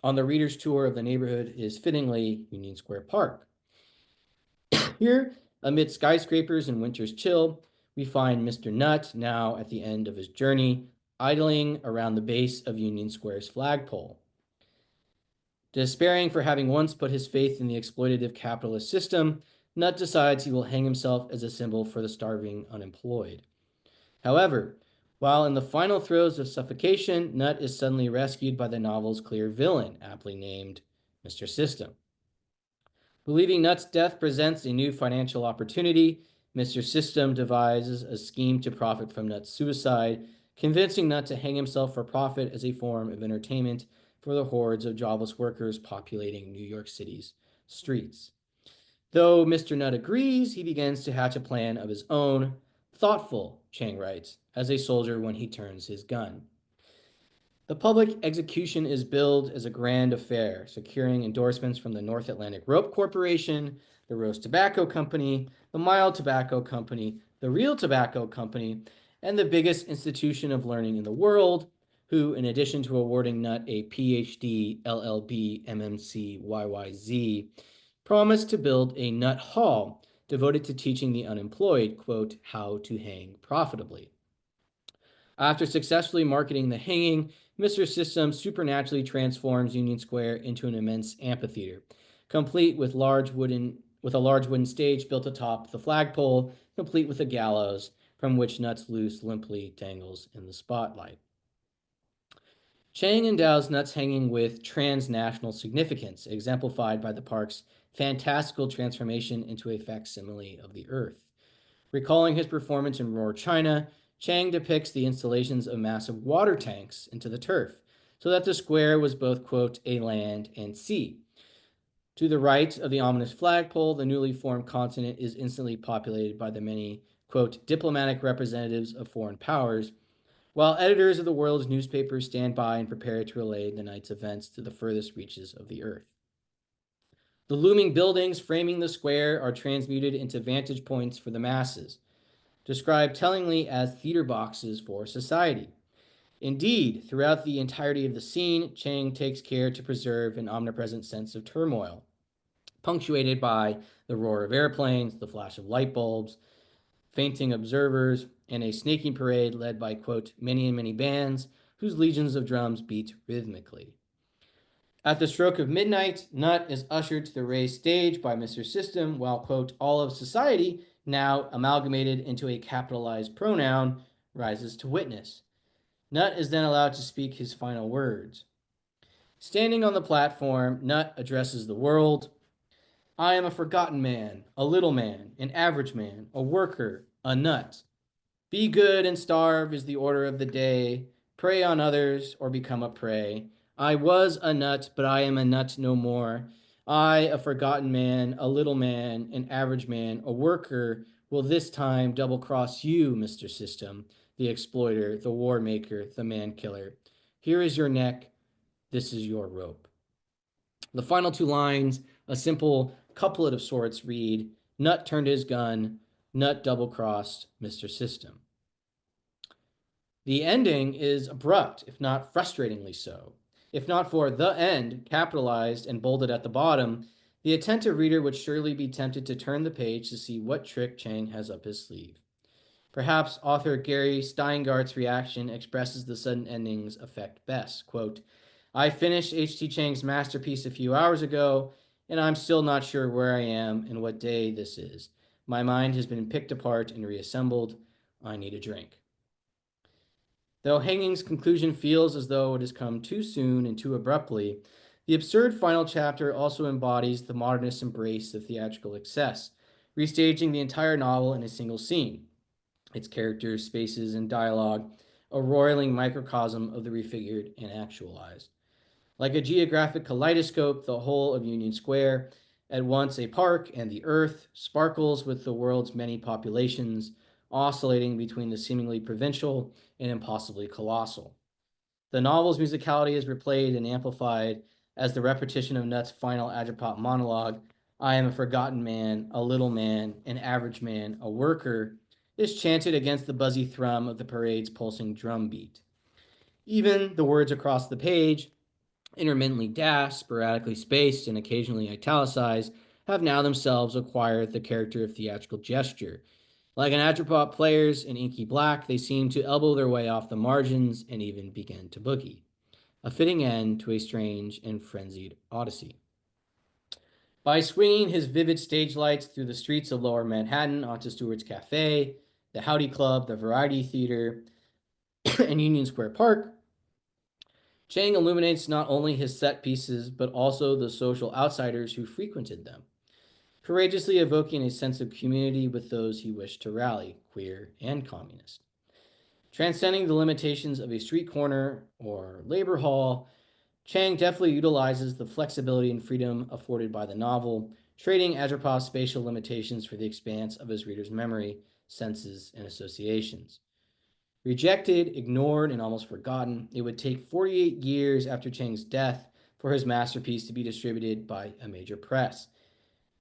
on the reader's tour of the neighborhood is fittingly Union Square Park. Here, amid skyscrapers and winter's chill, we find Mr. Nut, now at the end of his journey, idling around the base of Union Square's flagpole. Despairing for having once put his faith in the exploitative capitalist system, Nut decides he will hang himself as a symbol for the starving unemployed. However, while in the final throes of suffocation, Nut is suddenly rescued by the novel's clear villain, aptly named Mr. System. Believing Nut's death presents a new financial opportunity, Mr. System devises a scheme to profit from Nut's suicide, convincing Nut to hang himself for profit as a form of entertainment for the hordes of jobless workers populating New York City's streets. Though Mr. Nut agrees, he begins to hatch a plan of his own, thoughtful, Chang writes, as a soldier when he turns his gun. The public execution is billed as a grand affair, securing endorsements from the North Atlantic Rope Corporation, the Rose Tobacco Company, the Mild Tobacco Company, the Real Tobacco Company, and the biggest institution of learning in the world, who, in addition to awarding Nut a PhD, LLB, MMC, YYZ, promised to build a Nut Hall devoted to teaching the unemployed, quote, how to hang profitably. After successfully marketing the hanging, Mr. System supernaturally transforms Union Square into an immense amphitheater, complete with a large wooden stage built atop the flagpole, complete with a gallows from which Nuts loose limply dangles in the spotlight. Chang endows Nuts hanging with transnational significance, exemplified by the park's fantastical transformation into a facsimile of the earth. Recalling his performance in Roar China, Tsiang depicts the installations of massive water tanks into the turf, so that the square was both, quote, a land and sea. To the right of the ominous flagpole, the newly formed continent is instantly populated by the many, quote, diplomatic representatives of foreign powers, while editors of the world's newspapers stand by and prepare to relay the night's events to the furthest reaches of the earth. The looming buildings framing the square are transmuted into vantage points for the masses, described tellingly as theater boxes for society. Indeed, throughout the entirety of the scene, Tsiang takes care to preserve an omnipresent sense of turmoil, punctuated by the roar of airplanes, the flash of light bulbs, fainting observers, and a snaking parade led by, quote, many and many bands whose legions of drums beat rhythmically. At the stroke of midnight, Nut is ushered to the raised stage by Mr. System, while, quote, all of society, now amalgamated into a capitalized pronoun, rises to witness. Nut is then allowed to speak his final words. Standing on the platform, Nut addresses the world. I am a forgotten man, a little man, an average man, a worker, a nut. Be good and starve is the order of the day. Prey on others or become a prey. I was a nut, but I am a nut no more. I, a forgotten man, a little man, an average man, a worker, will this time double cross you, Mr. System, the exploiter, the war maker, the man killer. Here is your neck. This is your rope. The final two lines, a simple couplet of sorts, read, Nut turned his gun, Nut double crossed Mr. System. The ending is abrupt, if not frustratingly so. If not for the end, capitalized and bolded at the bottom, the attentive reader would surely be tempted to turn the page to see what trick Tsiang has up his sleeve. Perhaps author Gary Steingart's reaction expresses the sudden ending's effect best. Quote, I finished H.T. Tsiang's masterpiece a few hours ago, and I'm still not sure where I am and what day this is. My mind has been picked apart and reassembled. I need a drink. Though Hanging's conclusion feels as though it has come too soon and too abruptly, the absurd final chapter also embodies the modernist embrace of theatrical excess, restaging the entire novel in a single scene. Its characters, spaces, and dialogue, a roiling microcosm of the refigured and actualized. Like a geographic kaleidoscope, the whole of Union Square, at once a park and the earth, sparkles with the world's many populations, oscillating between the seemingly provincial and impossibly colossal. The novel's musicality is replayed and amplified as the repetition of Nut's final agitprop monologue, I am a forgotten man, a little man, an average man, a worker, is chanted against the buzzy thrum of the parade's pulsing drum beat. Even the words across the page, intermittently dashed, sporadically spaced, and occasionally italicized, have now themselves acquired the character of theatrical gesture. Like an agitprop players in inky black, they seem to elbow their way off the margins and even begin to boogie. A fitting end to a strange and frenzied odyssey. By swinging his vivid stage lights through the streets of Lower Manhattan onto Stewart's Cafe, the Howdy Club, the Variety Theater, and Union Square Park, Tsiang illuminates not only his set pieces, but also the social outsiders who frequented them, courageously evoking a sense of community with those he wished to rally, queer and communist. Transcending the limitations of a street corner or labor hall, Tsiang deftly utilizes the flexibility and freedom afforded by the novel, trading agitprop's spatial limitations for the expanse of his reader's memory, senses, and associations. Rejected, ignored, and almost forgotten, it would take 48 years after Tsiang's death for his masterpiece to be distributed by a major press.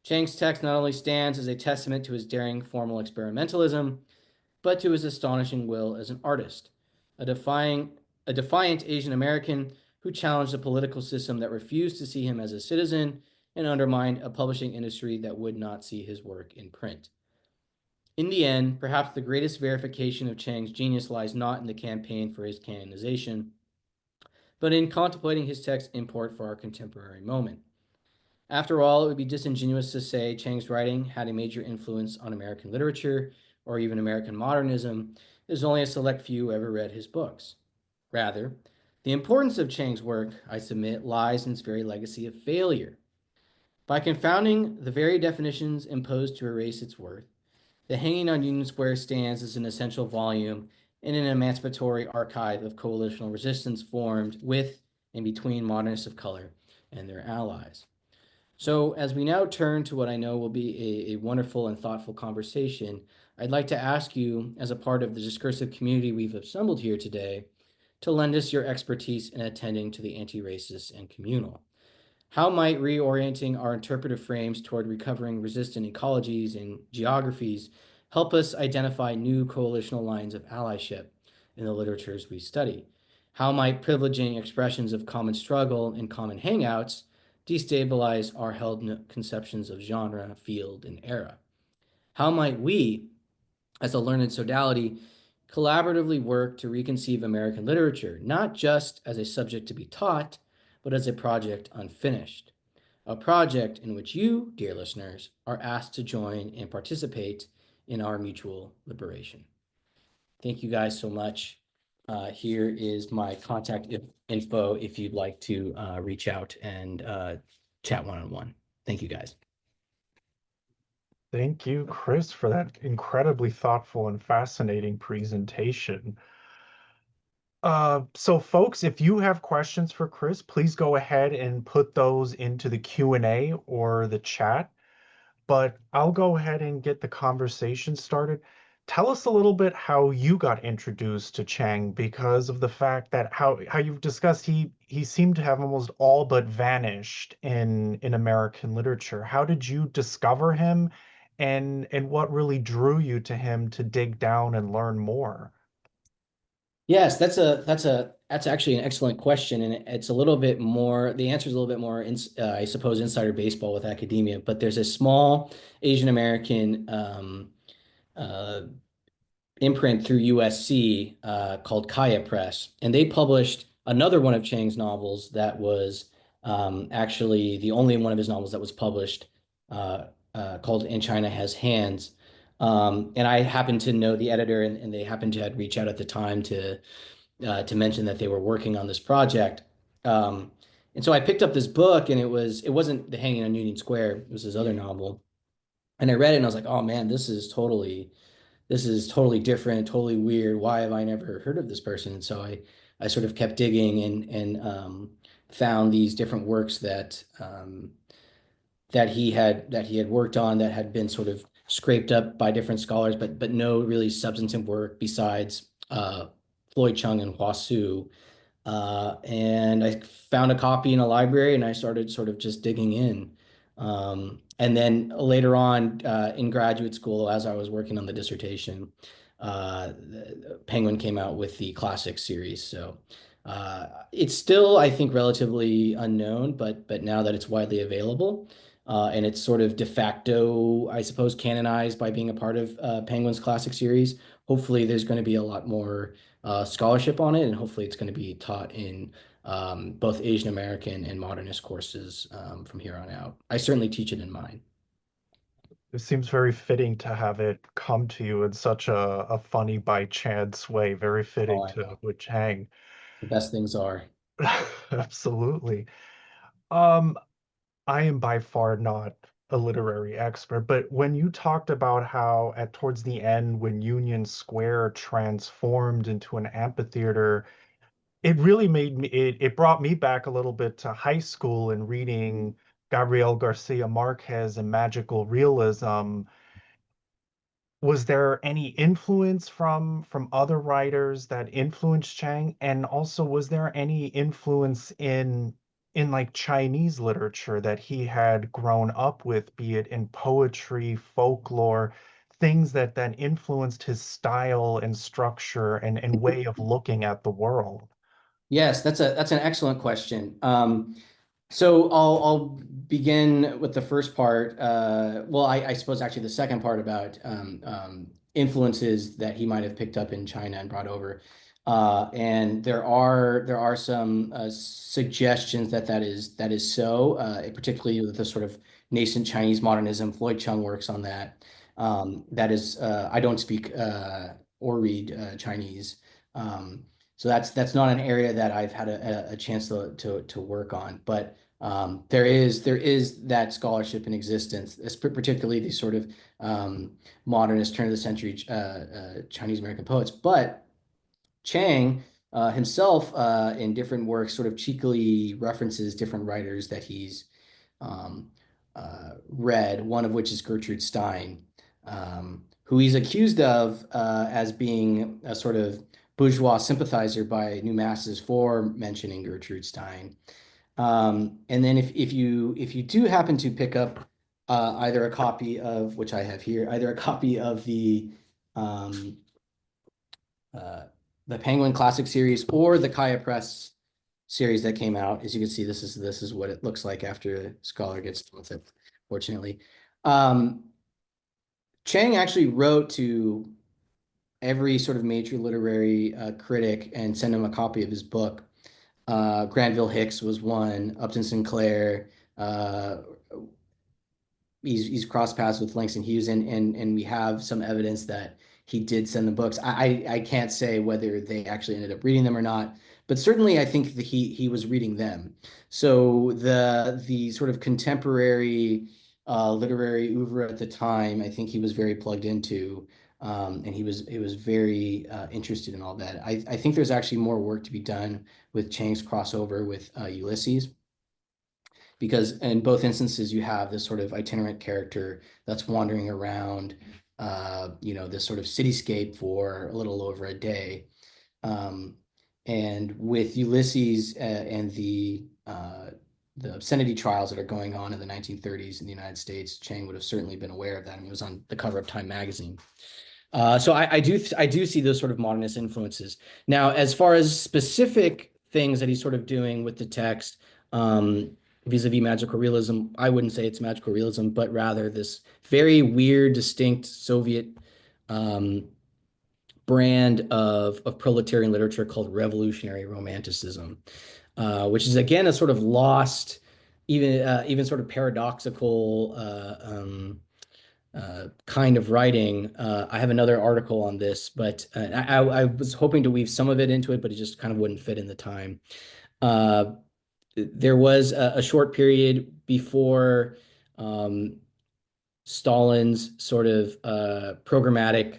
Tsiang's text not only stands as a testament to his daring formal experimentalism, but to his astonishing will as an artist, a defiant Asian American who challenged a political system that refused to see him as a citizen and undermined a publishing industry that would not see his work in print. In the end, perhaps the greatest verification of Tsiang's genius lies not in the campaign for his canonization, but in contemplating his text's import for our contemporary moment. After all, it would be disingenuous to say Tsiang's writing had a major influence on American literature or even American modernism, as only a select few ever read his books. Rather, the importance of Tsiang's work, I submit, lies in its very legacy of failure. By confounding the very definitions imposed to erase its worth, The Hanging on Union Square stands as an essential volume, and an emancipatory archive of coalitional resistance formed with and between modernists of color and their allies. So, as we now turn to what I know will be a wonderful and thoughtful conversation, I'd like to ask you, as a part of the discursive community we've assembled here today, to lend us your expertise in attending to the anti-racist and communal. How might reorienting our interpretive frames toward recovering resistant ecologies and geographies help us identify new coalitional lines of allyship in the literatures we study? How might privileging expressions of common struggle and common hangouts destabilize our held conceptions of genre, field, and era? How might we, as a learned sodality, collaboratively work to reconceive American literature, not just as a subject to be taught, but as a project unfinished? A project in which you, dear listeners, are asked to join and participate in our mutual liberation. Thank you guys so much. Here is my contact info if you'd like to reach out and chat one-on-one. Thank you, guys. Thank you, Chris, for that incredibly thoughtful and fascinating presentation. So folks, if you have questions for Chris, please go ahead and put those into the Q&A or the chat. But I'll go ahead and get the conversation started. Tell us a little bit how you got introduced to Tsiang because of the fact that how you've discussed he seemed to have almost all but vanished in American literature. How did you discover him and what really drew you to him to dig down and learn more? Yes, that's actually an excellent question, and it's a little bit more. The answer is a little bit more, I suppose, insider baseball with academia. But there's a small Asian American uh, imprint through USC called Kaya Press, and they published another one of Chang's novels that was actually the only one of his novels that was published, called "And China Has Hands." And I happened to know the editor, and they happened to had reached out at the time to mention that they were working on this project. Um, and so I picked up this book, and it wasn't The Hanging on Union Square. It was his other novel, and I read it, and I was like, oh man, this is totally different, totally weird. Why have I never heard of this person? And so I sort of kept digging and found these different works that he had worked on that had been sort of scraped up by different scholars, but no really substantive work besides Floyd Chung and Hua Su. And I found a copy in a library and I started sort of just digging in. And then later on in graduate school, as I was working on the dissertation, Penguin came out with the classic series. So it's still, I think, relatively unknown, but now that it's widely available, and it's sort of de facto, I suppose, canonized by being a part of Penguin's classic series, hopefully there's going to be a lot more scholarship on it, and hopefully it's going to be taught in both Asian American and modernist courses from here on out. I certainly teach it in mine. It seems very fitting to have it come to you in such a funny by chance way, very Oh, fitting I to know. with Chang. The best things are. Absolutely. Um, I am by far not a literary expert, but when you talked about how at towards the end, when Union Square transformed into an amphitheater, it really made me, it brought me back a little bit to high school and reading Gabriel Garcia Marquez and magical realism. Was there any influence from other writers that influenced Chang? And also, was there any influence in like Chinese literature that he had grown up with, be it in poetry, folklore, things that influenced his style and structure and way of looking at the world? Yes, that's an excellent question. So I'll begin with the first part. Well, I suppose actually the second part about influences that he might have picked up in China and brought over. And there are some suggestions that is so, particularly with the sort of nascent Chinese modernism. Floyd Chung works on that. That is, I don't speak or read Chinese. Um, so that's not an area that I've had a chance to work on, but there is that scholarship in existence, particularly these sort of modernist turn of the century Chinese American poets. But Chiang himself, in different works, sort of cheekily references different writers that he's um, read, one of which is Gertrude Stein, who he's accused of as being a sort of bourgeois sympathizer by new masses for mentioning Gertrude Stein. And then if you do happen to pick up either a copy of, which I have here, either a copy of um, uh, the Penguin Classic series or the Kaya Press series that came out. As you can see, this is what it looks like after a scholar gets done with it, fortunately. Um, Chang actually wrote to every sort of major literary critic and sent him a copy of his book. Granville Hicks was one, Upton Sinclair, uh, he's crossed paths with Langston Hughes, and we have some evidence that he did send the books. I can't say whether they actually ended up reading them or not, but certainly I think that he was reading them. So the sort of contemporary literary oeuvre at the time, I think he was very plugged into, and he was very interested in all that. I think there's actually more work to be done with Chang's crossover with Ulysses, because in both instances you have this sort of itinerant character that's wandering around, this sort of cityscape for a little over a day. Um, and with Ulysses and the obscenity trials that are going on in the 1930s in the United States, Chang would have certainly been aware of that. I mean, it was on the cover of Time magazine. So I do see those sort of modernist influences. Now, as far as specific things that he's sort of doing with the text, vis-a-vis magical realism, I wouldn't say it's magical realism, but rather this very weird, distinct Soviet um, brand of proletarian literature called revolutionary romanticism, which is again a sort of lost, even sort of paradoxical kind of writing. I have another article on this, but I was hoping to weave some of it into it, but it just kind of wouldn't fit in the time. Uh, there was a short period before um, Stalin's sort of programmatic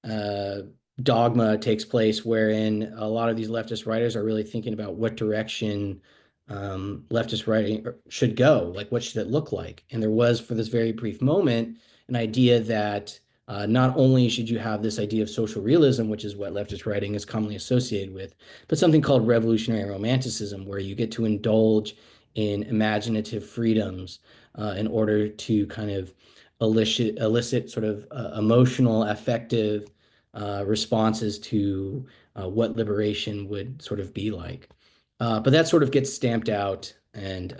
uh, dogma takes place, wherein a lot of these leftist writers are really thinking about what direction leftist writing should go, like what should it look like. And there was, for this very brief moment, an idea that not only should you have this idea of social realism, which is what leftist writing is commonly associated with, but something called revolutionary romanticism, where you get to indulge in imaginative freedoms in order to kind of elicit sort of emotional, affective responses to what liberation would sort of be like. But that sort of gets stamped out. And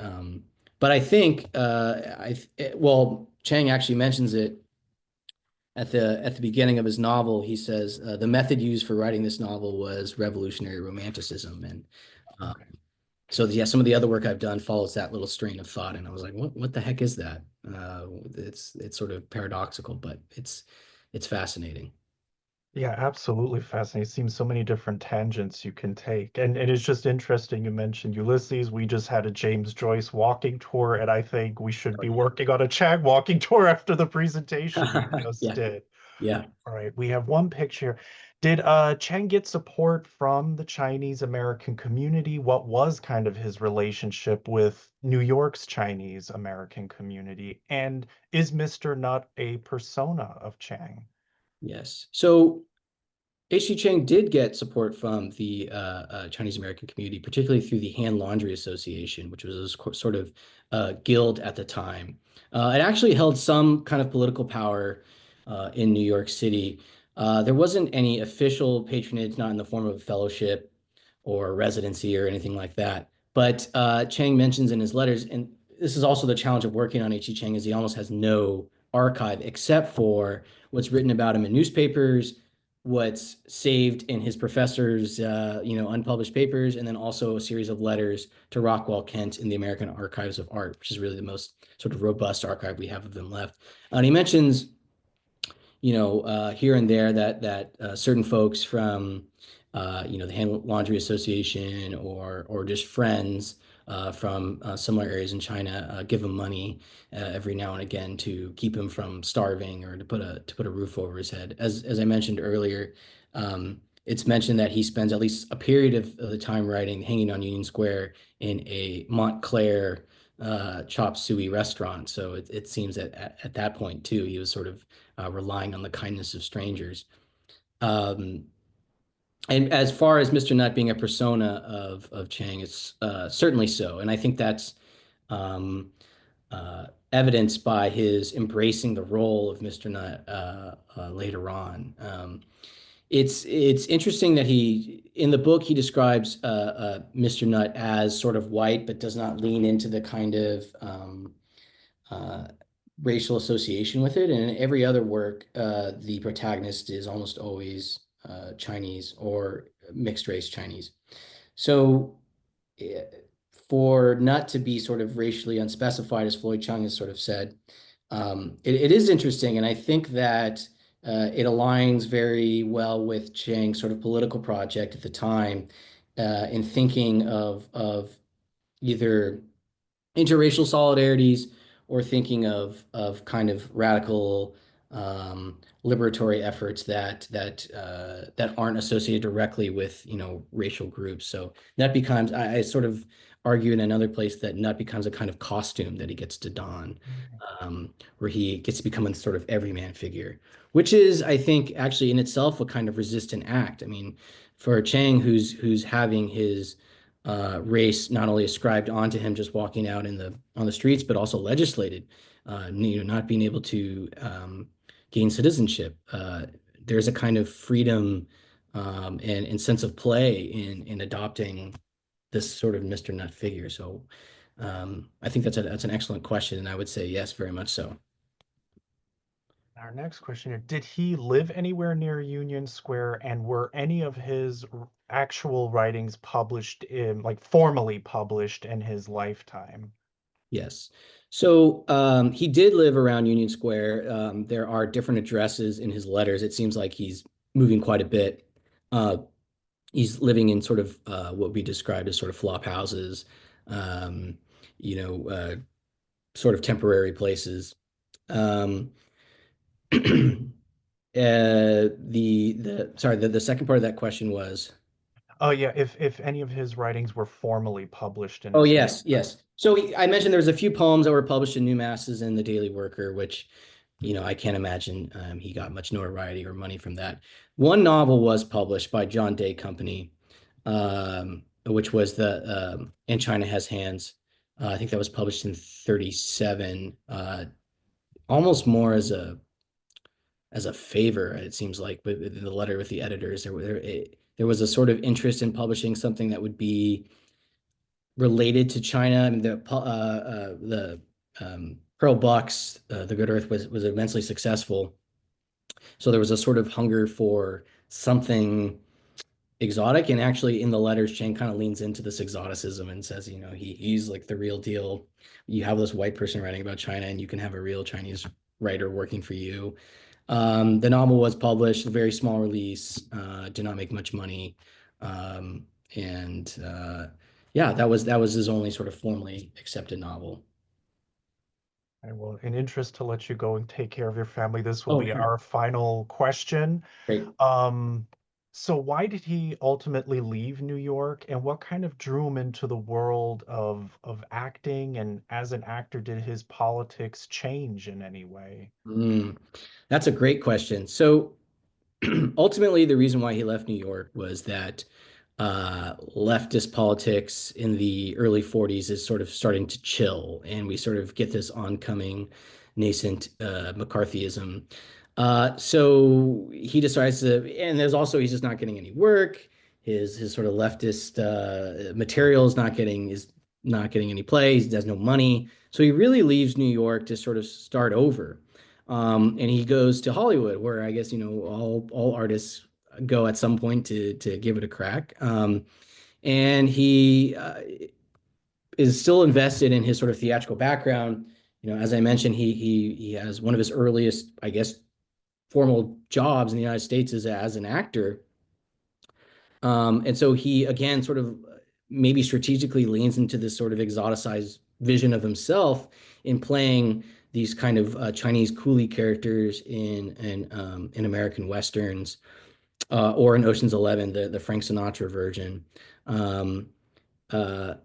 but I think well, Chang actually mentions it at the beginning of his novel. He says the method used for writing this novel was revolutionary romanticism, and Okay. so yeah, some of the other work I've done follows that little strain of thought, and I was like, what the heck is that? It's sort of paradoxical, but it's fascinating. Yeah, absolutely fascinating. It seems so many different tangents you can take. And it is just interesting you mentioned Ulysses. We just had a James Joyce walking tour, and I think we should Oh be yeah. working on a Chang walking tour after the presentation you just Yeah, did. yeah. All right, we have one picture. Did Chang get support from the Chinese American community? What was kind of his relationship with New York's Chinese American community? And is Mr. Nutt a persona of Chang? Yes. So H.G. Chang did get support from the Chinese American community, particularly through the Hand Laundry Association, which was a sort of guild at the time. It actually held some kind of political power in New York City. There wasn't any official patronage, not in the form of a fellowship or residency or anything like that. But Chang mentions in his letters, and this is also the challenge of working on H.G. Chang, is he almost has no archive except for what's written about him in newspapers, what's saved in his professor's, unpublished papers, and then also a series of letters to Rockwell Kent in the American Archives of Art, which is really the most sort of robust archive we have of them left. And he mentions, here and there that certain folks from, the Hand Laundry Association or just friends from similar areas in China give him money every now and again to keep him from starving or to put a roof over his head. As I mentioned earlier, it's mentioned that he spends at least a period of the time writing, hanging on Union Square in a Montclair chop suey restaurant. So it seems that at that point too, he was sort of relying on the kindness of strangers. Um, and as far as Mr. Nutt being a persona of Chiang, it's certainly so. And I think that's um, evidenced by his embracing the role of Mr. Nutt later on. It's interesting that he in the book he describes Mr. Nutt as sort of white, but does not lean into the kind of uh, racial association with it. And in every other work, the protagonist is almost always Chinese or mixed race Chinese. So eh, for Nutt to be sort of racially unspecified, as Floyd Chung has sort of said, it is interesting. And I think that it aligns very well with Chiang's sort of political project at the time in thinking of either interracial solidarities or thinking of kind of radical liberatory efforts that aren't associated directly with racial groups. So that becomes I sort of argue in another place that Nut becomes a kind of costume that he gets to don, where he gets to become a sort of everyman figure, which is I think actually in itself a kind of resistant act. I mean, for Chang, who's having his race not only ascribed onto him just walking out on the streets, but also legislated. Not being able to gain citizenship. There's a kind of freedom and sense of play in adopting this sort of Mr. Nut figure. So I think that's an excellent question, and I would say yes, very much so. Our next question here, did he live anywhere near Union Square, and were any of his actual writings published in, like formally published in his lifetime? Yes. So he did live around Union Square. There are different addresses in his letters. It seems like he's moving quite a bit. Uh, he's living in sort of what we described as sort of flop houses, um, you know, sort of temporary places. Um, the sorry, the second part of that question was. Oh yeah, if any of his writings were formally published in Oh, his yes, lifetime. yes. So I mentioned there was a few poems that were published in New Masses and the Daily Worker, which, I can't imagine he got much notoriety or money from that. One novel was published by John Day Company, which was the And China Has Hands. I think that was published in 37, almost more as a favor, it seems like, with the letter with the editors. There was a sort of interest in publishing something that would be related to China. I mean, the Pearl Bucks, The Good Earth was immensely successful. So there was a sort of hunger for something exotic. And actually, in the letters, Chang kind of leans into this exoticism and says, he's like the real deal. You have this white person writing about China, and you can have a real Chinese writer working for you. The novel was published, a very small release, did not make much money. And yeah, that was his only sort of formally accepted novel. I will, in interest to let you go and take care of your family, this will Oh, be sure. our final question. Great. Um, so why did he ultimately leave New York, and what kind of drew him into the world of acting? And as an actor, did his politics change in any way? Mm, that's a great question. So ultimately, the reason why he left New York was that leftist politics in the early 40s is sort of starting to chill, and we sort of get this oncoming nascent McCarthyism. So he decides to, and there's also he's just not getting any work. His sort of leftist material is not getting any play. He has no money, so he really leaves New York to sort of start over. And he goes to Hollywood, where I guess all artists go at some point to give it a crack. And he is still invested in his sort of theatrical background. As I mentioned, he has one of his earliest, I guess, formal jobs in the United States is as an actor. And so he again sort of maybe strategically leans into this sort of exoticized vision of himself in playing these kind of Chinese coolie characters in American westerns. or in Ocean's 11, the Frank Sinatra version. Um, uh,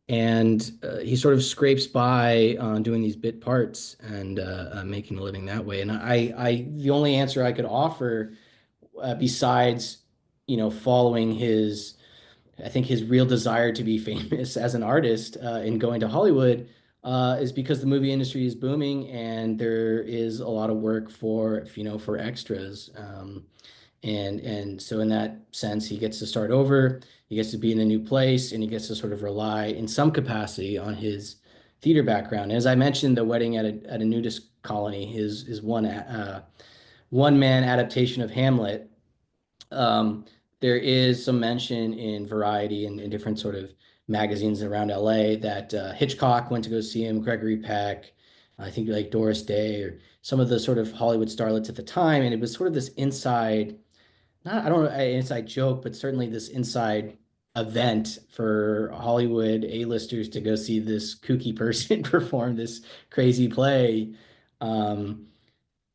and he sort of scrapes by doing these bit parts and making a living that way. And the only answer I could offer, besides, following his, I think his real desire to be famous as an artist and going to Hollywood, is because the movie industry is booming and there is a lot of work for extras. And so in that sense, he gets to start over, he gets to be in a new place, and he gets to sort of rely in some capacity on his theater background. As I mentioned, The Wedding at a Nudist Colony is one man adaptation of Hamlet. Um, there is some mention in Variety and in different sort of magazines around LA that Hitchcock went to go see him, Gregory Peck, I think like Doris Day, or some of the sort of Hollywood starlets at the time, and it was sort of this inside, not I don't know, an inside joke, but certainly this inside event for Hollywood A-listers to go see this kooky person perform this crazy play. Um,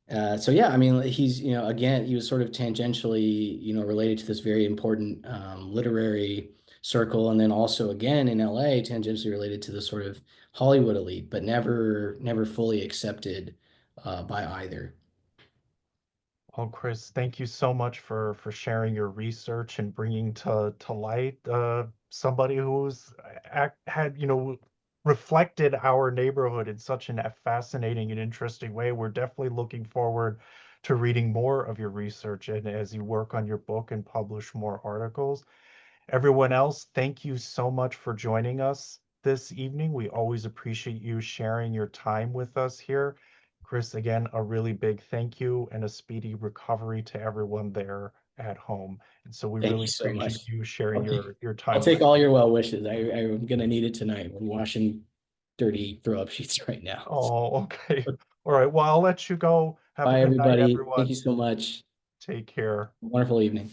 so yeah, I mean, he's, again, he was sort of tangentially, related to this very important literary circle, and then also again in LA, tangentially related to the sort of Hollywood elite, but never fully accepted by either. Well, Chris, thank you so much for sharing your research and bringing to light somebody who's had, reflected our neighborhood in such a fascinating and interesting way. We're definitely looking forward to reading more of your research and as you work on your book and publish more articles. Everyone else, thank you so much for joining us this evening. We always appreciate you sharing your time with us here. Chris, again, a really big thank you and a speedy recovery to everyone there at home. And so we Thank really you so much. appreciate you sharing I'll take, your I'll time with take us. all your well wishes. I'm gonna need it tonight. I'm washing dirty throw up sheets right now. Oh, okay. All right. Well, I'll let you go. Have a Bye, good night, everybody. Thank you everyone. so much. Take care. Wonderful evening.